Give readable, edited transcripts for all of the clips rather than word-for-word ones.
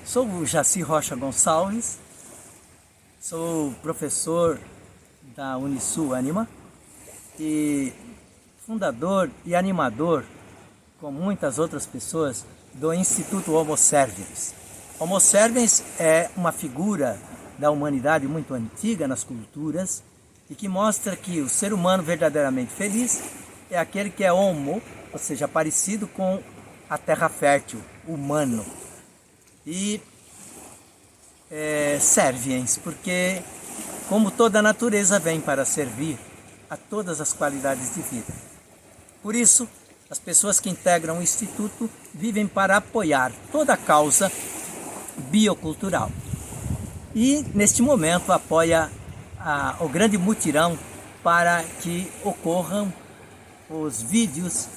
Sou o Jaci Rocha Gonçalves, sou professor da Unisul Anima e fundador e animador, com muitas outras pessoas, do Instituto Homo Sapiens. Homo Sapiens é uma figura da humanidade muito antiga nas culturas e que mostra que o ser humano verdadeiramente feliz é aquele que é homo, ou seja, parecido com a terra fértil, humano. E sapiens, porque como toda a natureza vem para servir a todas as qualidades de vida. Por isso, as pessoas que integram o Instituto vivem para apoiar toda a causa biocultural. E, neste momento, apoia o grande mutirão para que ocorram os vídeos,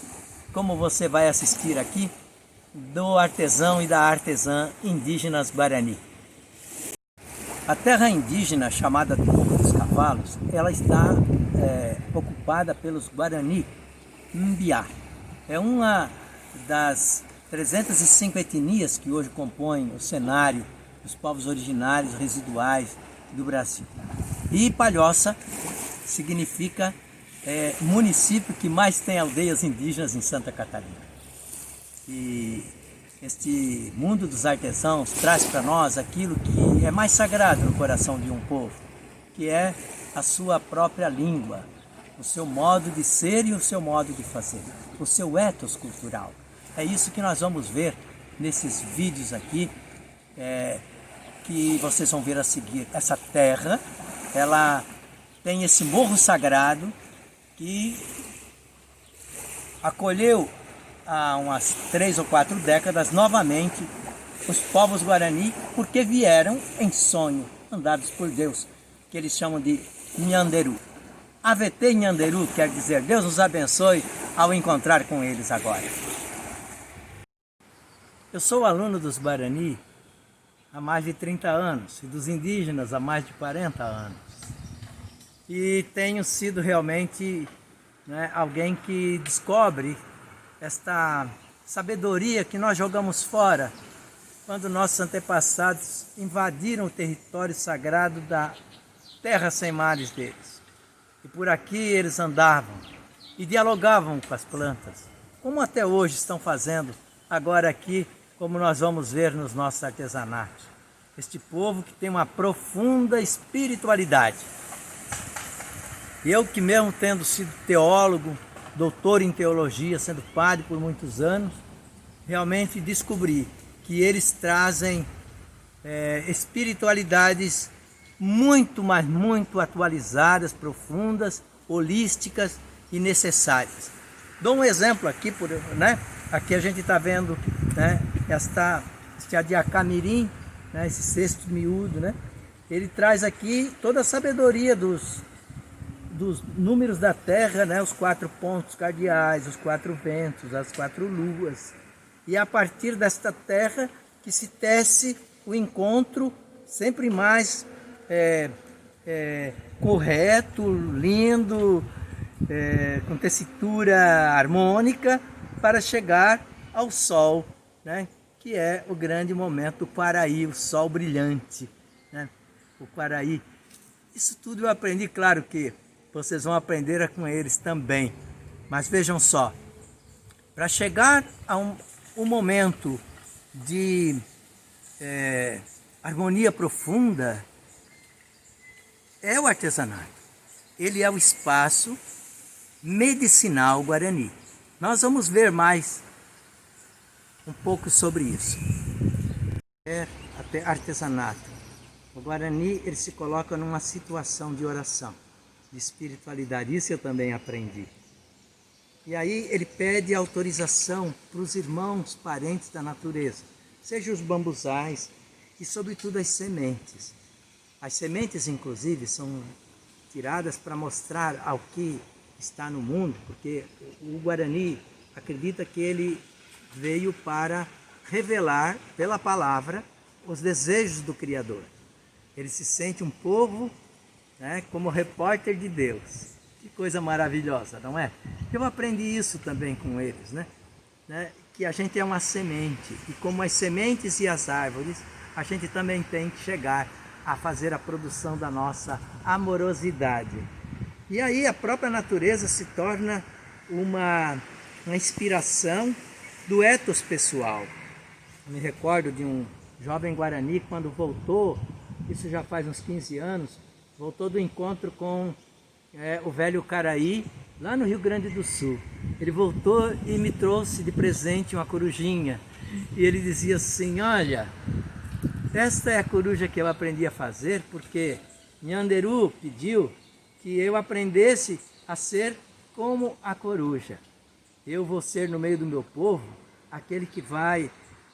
como você vai assistir aqui, do artesão e da artesã indígenas Guarani. A terra indígena, chamada de Boca dos Cavalos, ela está ocupada pelos Guarani Mbiá. É uma das 305 etnias que hoje compõem o cenário dos povos originários residuais do Brasil. E Palhoça significa município que mais tem aldeias indígenas em Santa Catarina. E este mundo dos artesãos traz para nós aquilo que é mais sagrado no coração de um povo, que é a sua própria língua, o seu modo de ser e o seu modo de fazer, o seu ethos cultural. É isso que nós vamos ver nesses vídeos aqui, que vocês vão ver a seguir. Essa terra, ela tem esse morro sagrado que acolheu há umas 3 ou 4 décadas novamente os povos Guarani, porque vieram em sonho, mandados por Deus, que eles chamam de Nhanderu. AVT Nhanderu quer dizer Deus nos abençoe ao encontrar com eles agora. Eu sou aluno dos Guarani há mais de 30 anos e dos indígenas há mais de 40 anos. E tenho sido realmente alguém que descobre esta sabedoria que nós jogamos fora quando nossos antepassados invadiram o território sagrado da terra sem mares deles. E por aqui eles andavam e dialogavam com as plantas, como até hoje estão fazendo agora aqui, como nós vamos ver nos nossos artesanatos. Este povo que tem uma profunda espiritualidade. Eu que mesmo tendo sido teólogo, doutor em teologia, sendo padre por muitos anos, realmente descobri que eles trazem espiritualidades muito, mas muito atualizadas, profundas, holísticas e necessárias. Dou um exemplo aqui, aqui a gente está vendo este adiacá-mirim, esse cesto miúdo, ele traz aqui toda a sabedoria dos números da Terra, os 4 pontos cardeais, os 4 ventos, as 4 luas. E a partir desta Terra que se tece o encontro sempre mais correto, lindo, com tessitura harmônica, para chegar ao Sol, que é o grande momento do Quaraí, o Sol brilhante, o Quaraí. Isso tudo eu aprendi, claro que vocês vão aprender com eles também. Mas vejam só, para chegar a um momento de harmonia profunda, é o artesanato. Ele é o espaço medicinal Guarani. Nós vamos ver mais um pouco sobre isso. Até artesanato. O Guarani, ele se coloca numa situação de oração, de espiritualidade. Isso eu também aprendi. E aí ele pede autorização para os irmãos, parentes da natureza, seja os bambuzais e sobretudo as sementes. As sementes, inclusive, são tiradas para mostrar ao que está no mundo, porque o Guarani acredita que ele veio para revelar pela palavra os desejos do Criador. Ele se sente um povo como repórter de Deus. Que coisa maravilhosa, não é? Eu aprendi isso também com eles, que a gente é uma semente, e como as sementes e as árvores, a gente também tem que chegar a fazer a produção da nossa amorosidade. E aí a própria natureza se torna uma inspiração do ethos pessoal. Eu me recordo de um jovem Guarani, quando voltou, isso já faz uns 15 anos, voltou do encontro com o velho Caraí, lá no Rio Grande do Sul. Ele voltou e me trouxe de presente uma corujinha. E ele dizia assim: olha, esta é a coruja que eu aprendi a fazer porque Nhanderu pediu que eu aprendesse a ser como a coruja. Eu vou ser no meio do meu povo aquele que vai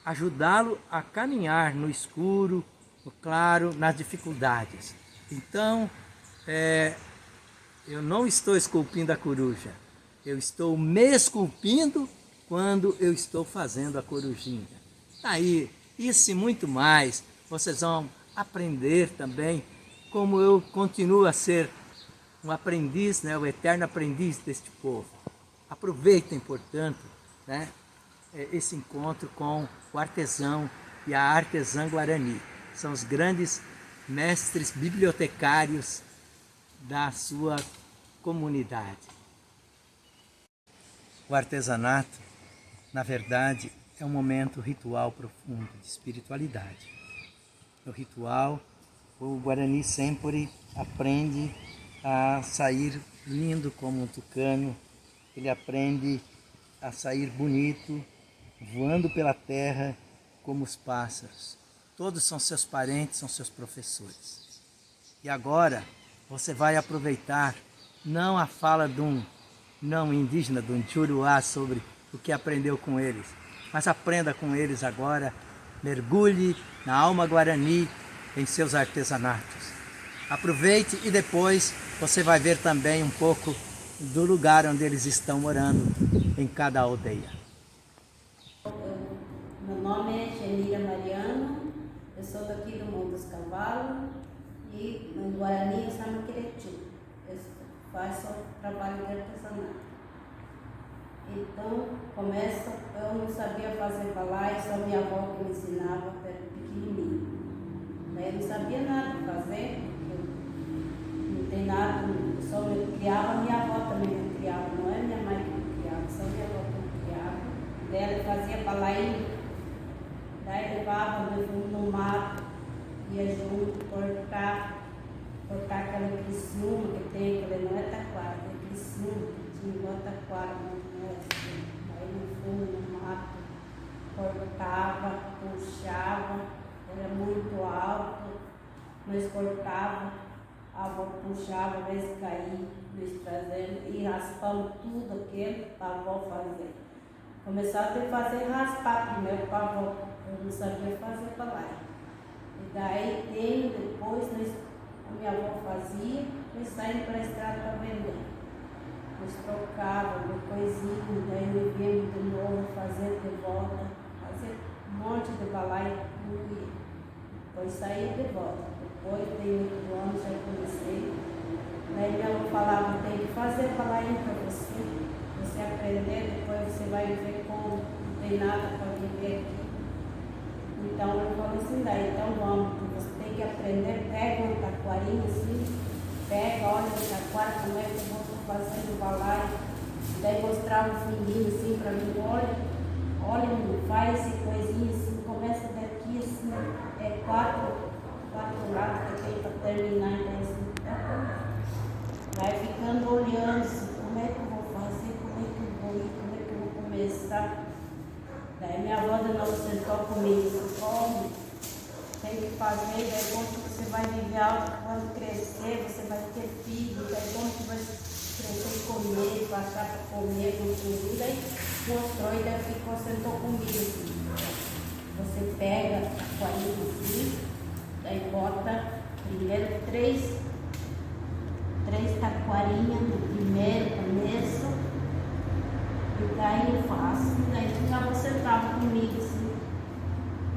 ajudá-lo a caminhar no escuro, no claro, nas dificuldades. Então, eu não estou esculpindo a coruja, eu estou me esculpindo quando eu estou fazendo a corujinha. Aí, isso e muito mais, vocês vão aprender também como eu continuo a ser um aprendiz, né, o eterno aprendiz deste povo. Aproveitem, portanto, né, esse encontro com o artesão e a artesã Guarani. São os grandes mestres bibliotecários da sua comunidade. O artesanato, na verdade, é um momento ritual profundo de espiritualidade. No ritual, o Guarani sempre aprende a sair lindo como um tucano, ele aprende a sair bonito, voando pela terra como os pássaros. Todos são seus parentes, são seus professores. E agora você vai aproveitar não a fala de um não indígena, de um Juruá, sobre o que aprendeu com eles, mas aprenda com eles agora, mergulhe na alma Guarani, em seus artesanatos. Aproveite e depois você vai ver também um pouco do lugar onde eles estão morando, em cada aldeia. Meu nome é Genira Mariano, eu sou daqui do Monte dos Cavalos e no Guarani eu chamo Queretiu. Eu faço trabalho de artesanato. Então, eu não sabia fazer balai, só minha avó que me ensinava, até pequenininho. Daí eu não sabia nada de fazer, não tem nada, eu só me criava, minha avó também me criava, não é minha mãe que me criava, só minha avó que me criava. Daí ela fazia balainho, daí levava no mato, ia junto, cortar aquela criciúma que tem, aquele não é taquara, é criciúma, que tinha igual taquara, não é assim. Aí no fundo, no mato, cortava, puxava, era muito alto, nós cortava, a avó puxava, às vezes caía, nós trazendo e raspamos tudo aquilo para a avó fazer. Começava a ter que fazer raspar primeiro para a avó, eu não sabia fazer para lá. E daí, depois, a minha avó fazia, nós saímos para a estrada para vender. Nós trocávamos coisinha, daí nós viemos de novo, fazer de volta, fazer um monte de balai, depois saía de volta. Depois, tem 8 anos, já comecei. Daí minha avó falava, tem que fazer balai para você aprender, depois você vai ver como não tem nada para viver aqui. Então eu falo assim, daí, então vamos, você tem que aprender, pega um taquarinho assim, olha o taquara, como é que eu vou fazer no balai. Daí mostrava um fundinho assim para mim, olha, faz esse coisinho assim, começa daqui assim, quatro lados que tem para terminar, então assim, vai ficando olhando assim, como é que eu vou fazer, como é que eu vou ir, como é que eu vou começar. Daí minha avó de novo sentou comigo e disse, como tem que fazer, daí como você vai viver algo, quando crescer, você vai ter filho, daí como você vai crescer e comer, passar para comer, construir, daí mostrou e daí ficou, sentou comigo assim. Você pega a coalhinha assim, daí bota primeiro três taquarinhas no primeiro começo, e daí eu faço, daí ficava sentado comigo assim,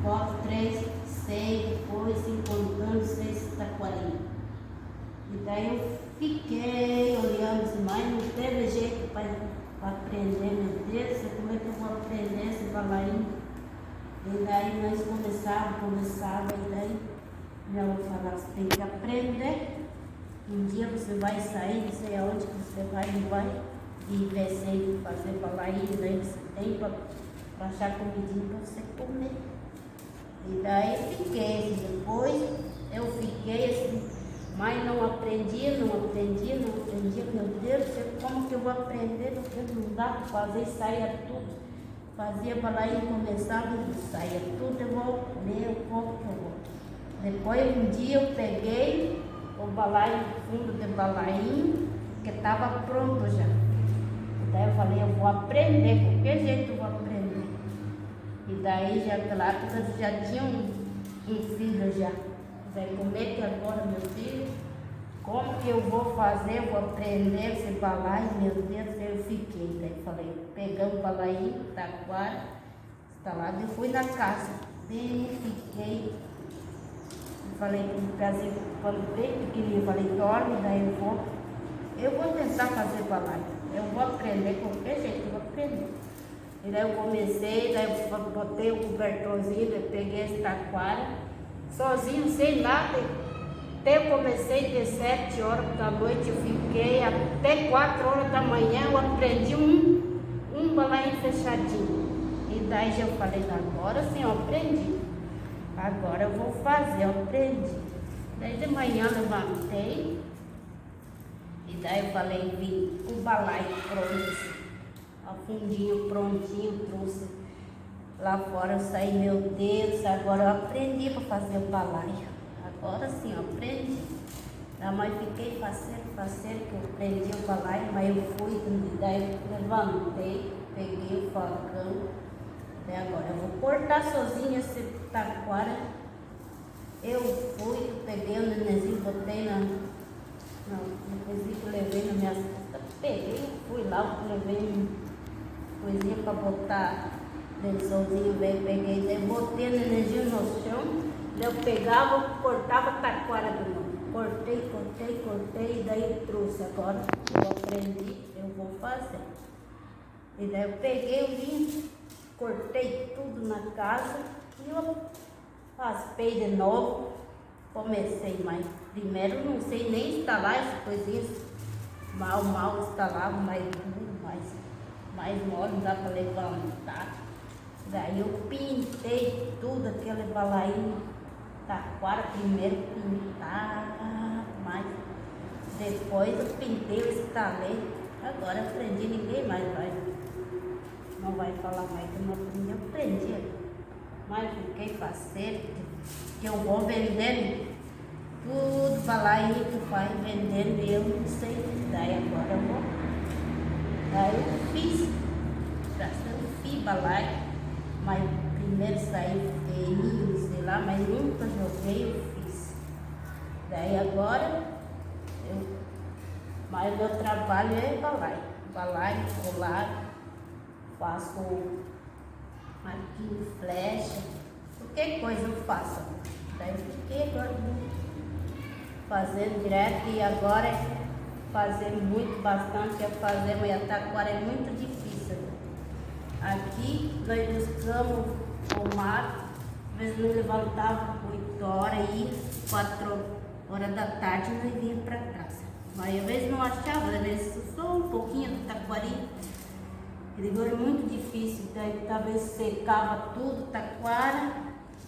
bota 3, 6, depois assim, contando 6 taquarinhas. E daí eu fiquei olhando assim, mas não teve jeito para aprender, meu Deus, como é que eu vou aprender esse balainho? E daí nós conversava, e daí já vou falar, você tem que aprender. Um dia você vai sair, não sei aonde que você vai, não vai, e vai sem fazer balainha, daí você tem para achar comidinha para você comer. E daí eu fiquei assim, depois eu fiquei assim, mas não aprendia, meu Deus do céu, como que eu vou aprender? Porque não dá para fazer, saia tudo. Fazia balainha, começava e saia tudo, eu vou ler o pouco que eu vou. Depois um dia eu peguei o balaio, fundo de balainho, que estava pronto já. E daí eu falei, eu vou aprender, qualquer jeito eu vou aprender. E daí já naquela época já tinha um filho já. Daí como é que agora, meu filho, como que eu vou fazer, eu vou aprender esse balaio, meu Deus, eu fiquei. Daí falei, pegamos o balainho, taquara, instalado e fui na casa. Daí fiquei. Falei para o Brasil, quando bem pequenininho, falei, dorme, daí eu vou tentar fazer balaio. Eu vou aprender, qualquer jeito, eu vou aprender. E daí eu comecei, daí eu botei o cobertorzinho, eu peguei esse taquara, sozinho, sem nada. Até eu comecei de 7 horas da noite, eu fiquei até 4 horas da manhã, eu aprendi um balaio fechadinho. E daí já falei, agora sim, eu aprendi. Agora eu vou fazer, eu aprendi. Daí de manhã levantei, e daí eu falei, vim o balaio pronto, a fundinho prontinho, trouxe lá fora, eu saí, meu Deus, agora eu aprendi para fazer o balaio. Agora sim, eu aprendi. Mas fiquei faceiro, que eu aprendi o balaio, mas eu fui, daí eu levantei, peguei o facão. Agora eu vou cortar sozinha esse taquara. Eu fui, peguei o nenenzinho, botei no coisinho que eu levei nas minhas costas. Peguei, fui lá, levei coisinha para botar lençolzinho, peguei, daí botei o nenenzinho no chão. Eu pegava, cortava taquara de novo. Cortei, daí trouxe. Agora eu aprendi, eu vou fazer. E daí eu peguei o vinho, cortei tudo na casa e eu raspei de novo. Comecei, mas primeiro não sei nem instalar essas coisinhas. Mal instalava, mais duro, mais mole, não dá para levantar. Daí eu pintei tudo, aquele balainho taquara, primeiro pintar, mas depois eu pintei, eu instalei. Agora aprendi, ninguém mais não vai falar mais que eu não aprendi, eu aprendi. Mas fiquei faceiro, que eu vou vendendo tudo, balainho que faz vendendo, e eu não sei. Daí agora eu vou. Daí eu fiz balaio, mas primeiro saiu feio, sei lá, mas nunca joguei, eu fiz. Daí agora, mas o meu trabalho é balaio, colar, faço marquinho, flecha, qualquer coisa eu faço. Daí eu fiquei agora fazendo direto, e agora é fazer muito, bastante, mas a taquara é muito difícil. Aqui nós buscamos o mato, às vezes nós levantávamos 8 horas e 4 horas da tarde nós víamos para casa. Mas às vezes não achava, às vezes só um pouquinho do taquari. Ele agora é muito difícil, daí talvez secava tudo, taquara,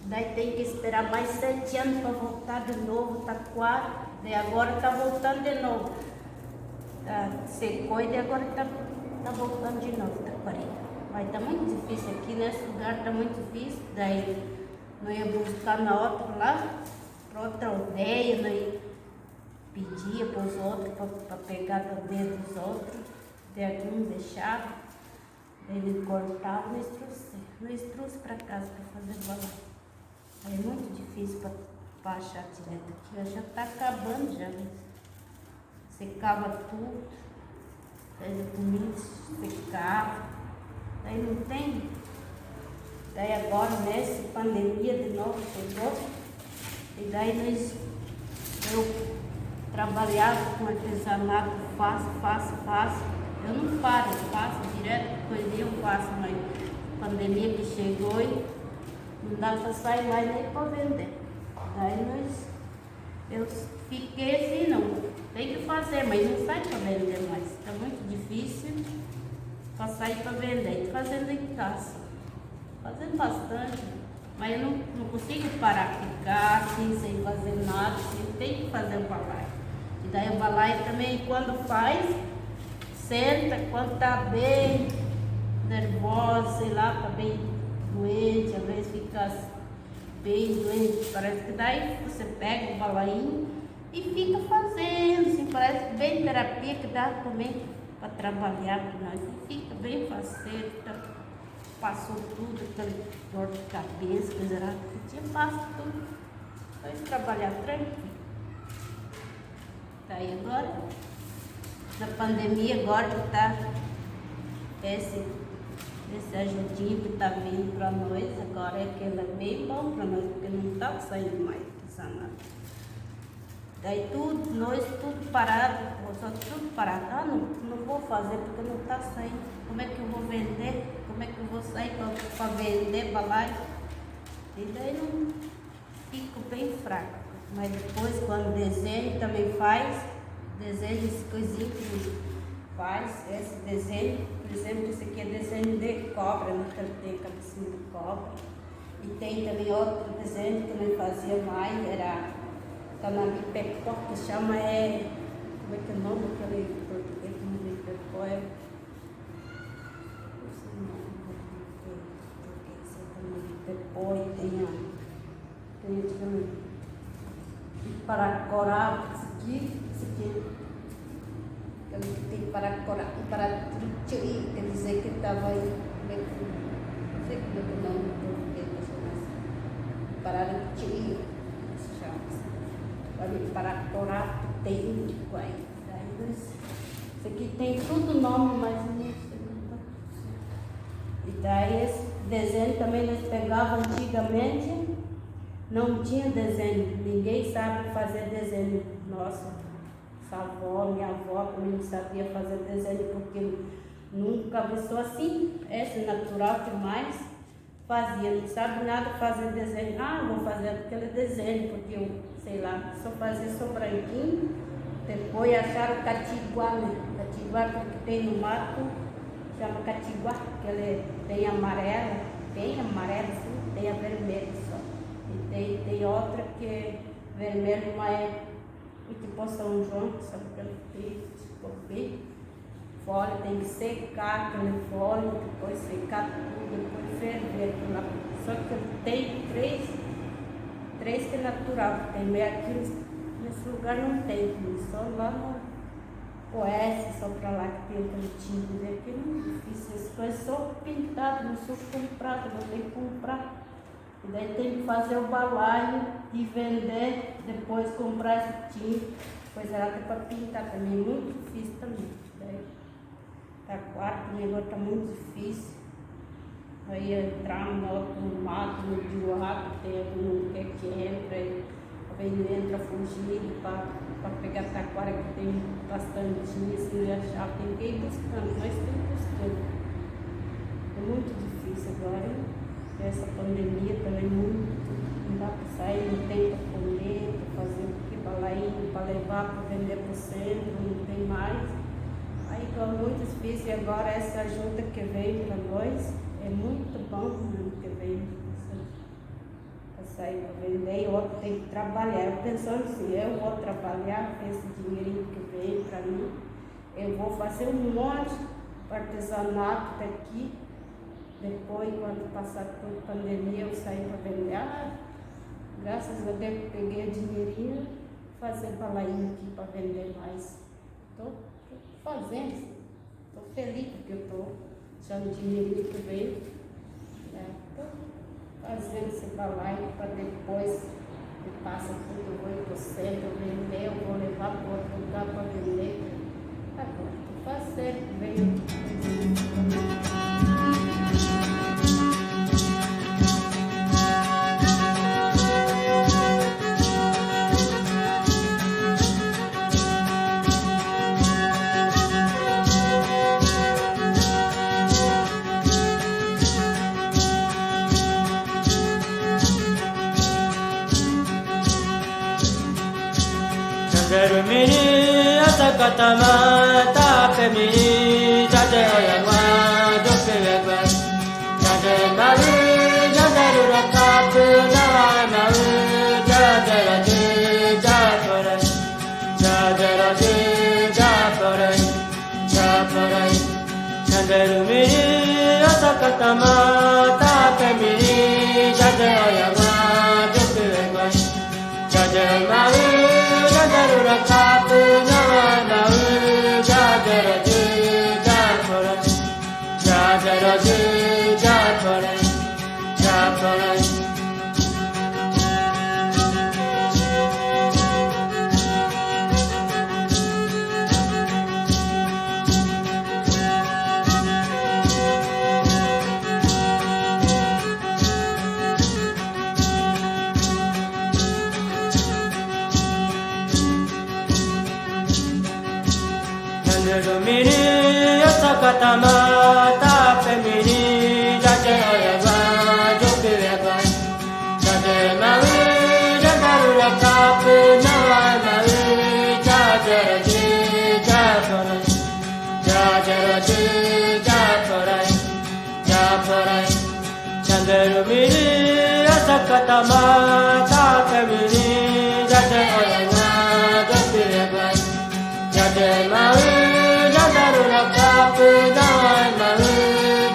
daí tem que esperar mais 7 anos para voltar de novo taquara, daí agora está voltando de novo. Secou e agora está voltando de novo taquari. Mas está muito difícil aqui, nesse lugar está muito difícil, daí nós ia buscar na outra lá, para outra aldeia, nós pedia para os outros, para pegar do dedo dos outros, daí alguns deixavam. Ele cortava, nós trouxe para casa para fazer balaio. É muito difícil para achar direto aqui. Já está acabando já. Secava tudo. Daí a comida secava. Daí não tem. Daí agora, nessa pandemia de novo chegou. E daí eu trabalhava com artesanato, faço. Eu não paro, eu faço direto, coisinha eu faço, mas a pandemia que chegou não dá para sair mais nem para vender. Daí eu fiquei assim, não, tem que fazer, mas não sai para vender mais. Está muito difícil para sair para vender. Estou fazendo em casa, fazendo bastante, mas eu não consigo parar, ficar assim, sem fazer nada, assim, tem que fazer o balaio. E daí o balaio também, quando faz, senta, quando está bem nervosa, sei lá, está bem doente, às vezes fica bem doente, parece que daí você pega o balainho e fica fazendo, assim, parece bem terapia que dá também para trabalhar com nós, e fica bem faceiro, passou tudo, aquele dor de cabeça, coisa lá, passa tudo, vai trabalhar tranquilo. Daí agora, na pandemia, agora que está esse ajudinho que está vindo para nós, agora é que ele é bem bom para nós, porque não está saindo mais nada. Daí nós tudo parado, só tudo parado. Ah, não vou fazer porque não está saindo. Como é que eu vou vender? Como é que eu vou sair para vender balaio? E daí não fico bem fraco. Mas depois, quando desenho, também faz, desenho esse coisinho que faz, esse desenho, por exemplo, esse aqui é desenho de cobra, né? Que tem cabecinha de cobra. E tem também outro desenho que eu fazia mais, era Canabipecó, que chama, como é que é o nome daquele português, Canabipecó é... Não sei o nome Canabipecó, e tem Paracorá, esse aqui, tem Paracorá, e Paratruti, quer dizer que estava aí, não sei como é o nome do português, mas Paratruti, se chama assim. Paracorá, tem iguais. Isso aqui tem tudo nome, mas não sei como. E daí esse desenho também nós pegávamos antigamente. Não tinha desenho, ninguém sabe fazer desenho. Nossa, minha avó também não sabia fazer desenho, porque nunca viu assim, esse natural que mais fazia, não sabe nada fazer desenho. Ah, vou fazer aquele desenho, porque eu, sei lá, só fazia só branquinho, depois acharam catiguá, né? Catiguá que tem no mato, chama catiguá, que ele tem amarela, bem amarela, assim, tem a vermelha só. Tem outra que é vermelho, mas o tipo São João, sabe que ele tem, tipo bem, folha, tem que secar aquele folha, depois secar tudo, depois ferver aquilo lá. Só que tem três que é natural, tem meio aqui nesse lugar não tem, só lá no oeste, só pra lá que tem aquele tinto, e aqui não é difícil, essas coisas só pintado, não sou comprado, não tem que comprar. E daí tem que fazer o balaio e vender, depois comprar esse tinto, depois ela tem para pintar também, muito difícil também. Daí, tá quarto, o negócio tá muito difícil. Aí entrar no mato, no buraco, tem algum que entra, aí entra fugido para pegar taquara que tem bastante assim, e achar, tem que ir buscando, nós estamos buscando. É muito difícil agora. Essa pandemia também não dá para sair, não tem para comer, para fazer o que, balainho, para levar, para vender para o centro, não tem mais. Aí está muito difícil e agora essa ajuda que veio para nós é muito bom, né, que veio para sair para vender e o outro tem que trabalhar. Eu pensando assim, eu vou trabalhar com esse dinheirinho que veio para mim, eu vou fazer um monte de artesanato daqui. Depois, quando passar por pandemia, eu saí para vender. Graças a Deus, peguei o dinheirinho, fazer balainho aqui para vender mais. Estou fazendo, estou feliz porque eu estou achando o dinheirinho que veio. Estou fazendo esse balainho para depois que passa tudo, eu vou ir para o centro vender, eu vou levar para outro lugar para vender. Agora, estou fazendo, veio. Chanderu mini asakatama tape mini jade oyama dopeleba jade maru chanderu rakapu nawa maru jade raje japore japore chanderu mini asakatama tape mini jade oyama dopeleba jade maru Rakapu nawa nawa jadaraje japore Mini asakatama tape mini jade oyaba jopeleba jade maru jandaru rakapu nawa maru jadaraje japore chanderu mini asakatama tape mini jade oyaba jopeleba jade maru Jandaru rakapu nawa maru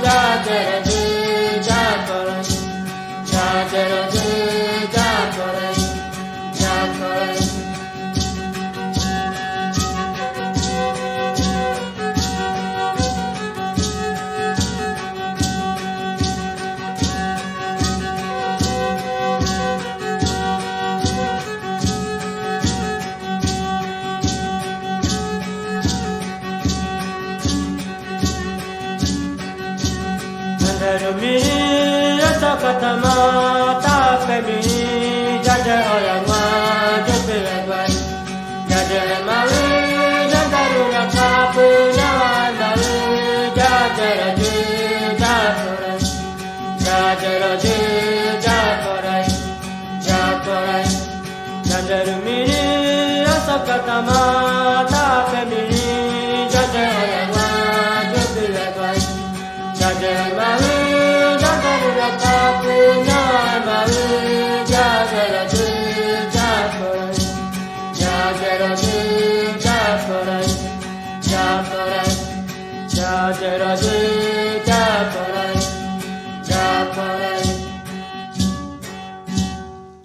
jadaraje japore Chanderu mini asakatama tape mini jade oyama jopeleba jade maru jandaru rakapu nawa maru jadaraje japore chanderu mini asakatama tape mini jade oyama jopeleba jade maru jandaru rakapu nawa maru jadaraje japore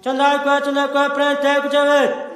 Chandai kwa prante kujavet